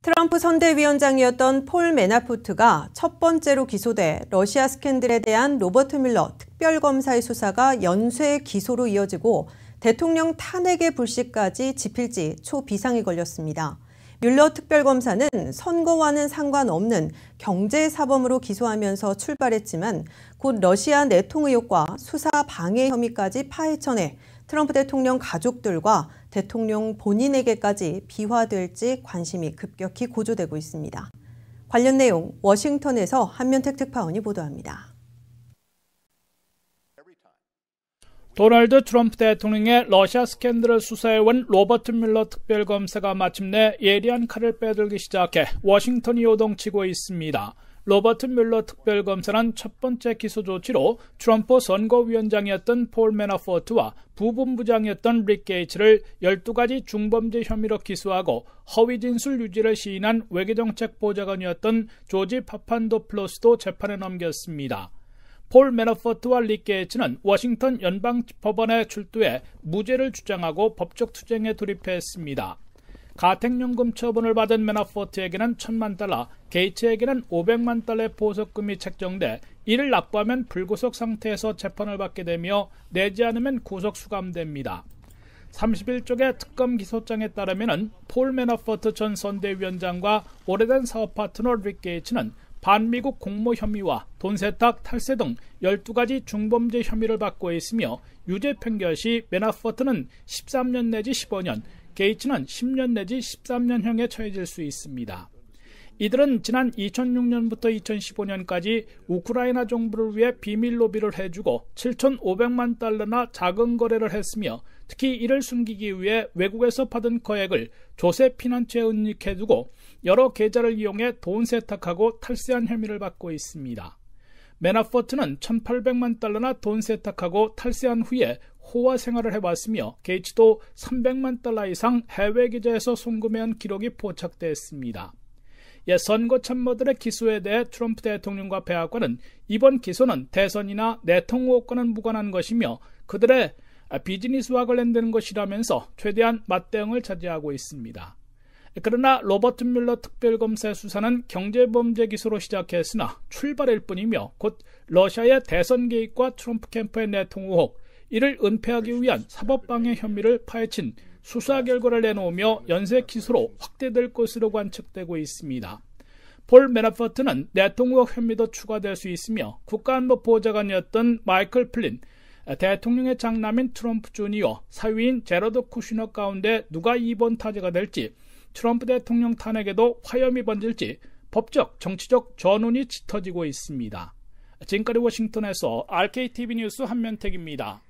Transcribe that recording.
트럼프 선대위원장이었던 폴 매나포트가 첫 번째로 기소돼 러시아 스캔들에 대한 로버트 뮬러 특별검사의 수사가 연쇄 기소로 이어지고 대통령 탄핵의 불씨까지 지필지 초비상이 걸렸습니다. 뮬러 특별검사는 선거와는 상관없는 경제사범으로 기소하면서 출발했지만 곧 러시아 내통 의혹과 수사 방해 혐의까지 파헤쳐내 트럼프 대통령 가족들과 대통령 본인에게까지 비화될지 관심이 급격히 고조되고 있습니다. 관련 내용 워싱턴에서 한면택 특파원이 보도합니다. 도널드 트럼프 대통령의 러시아 스캔들을 수사해온 로버트 뮬러 특별검사가 마침내 예리한 칼을 빼들기 시작해 워싱턴이 요동치고 있습니다. 로버트 뮬러 특별검사는 첫 번째 기소 조치로 트럼프 선거위원장이었던 폴 매나포트와 부본부장이었던 릭 게이츠를 12가지 중범죄 혐의로 기소하고 허위 진술 유지를 시인한 외교정책 보좌관이었던 조지 파판도플로스도 재판에 넘겼습니다. 폴 매나포트와 릭 게이츠는 워싱턴 연방법원에 출두해 무죄를 주장하고 법적 투쟁에 돌입했습니다. 가택연금 처분을 받은 매나포트에게는 $10,000, 게이츠에게는 $500만 보석금이 책정돼 이를 납부하면 불구속 상태에서 재판을 받게 되며 내지 않으면 구속 수감됩니다. 31쪽의 특검 기소장에 따르면 폴 매나포트 전 선대위원장과 오래된 사업 파트너 릭 게이츠는 반미국 공모 혐의와 돈 세탁, 탈세 등 12가지 중범죄 혐의를 받고 있으며 유죄 판결 시 매나포트는 13년 내지 15년, 게이츠는 10년 내지 13년형에 처해질 수 있습니다. 이들은 지난 2006년부터 2015년까지 우크라이나 정부를 위해 비밀 로비를 해주고 $7,500만 자금 거래를 했으며 특히 이를 숨기기 위해 외국에서 받은 거액을 조세 피난처에 은닉해두고 여러 계좌를 이용해 돈 세탁하고 탈세한 혐의를 받고 있습니다. 매나포트는 $1,800만 돈 세탁하고 탈세한 후에 호화 생활을 해왔으며 게이츠도 $300만 이상 해외 계좌에서 송금해온 기록이 포착됐습니다. 선거 참모들의 기소에 대해 트럼프 대통령과 백악관은 이번 기소는 대선이나 내통 의혹과는 무관한 것이며 그들의 비즈니스와 관련된 것이라면서 최대한 맞대응을 자제하고 있습니다. 그러나 로버트 뮬러 특별검사의 수사는 경제범죄 기소로 시작했으나 출발일 뿐이며 곧 러시아의 대선 개입과 트럼프 캠프의 내통 의혹, 이를 은폐하기 위한 사법방해 혐의를 파헤친 수사 결과를 내놓으며 연쇄 기소로 확대될 것으로 관측되고 있습니다. 폴 매나포트는 내통 의혹 혐의도 추가될 수 있으며 국가안보보좌관이었던 마이클 플린, 대통령의 장남인 트럼프 주니어, 사위인 제러드 쿠시너 가운데 누가 2번 타자가 될지, 트럼프 대통령 탄핵에도 화염이 번질지 법적, 정치적 전운이 짙어지고 있습니다. 지금까지 워싱턴에서 RKTV 뉴스 한면택입니다.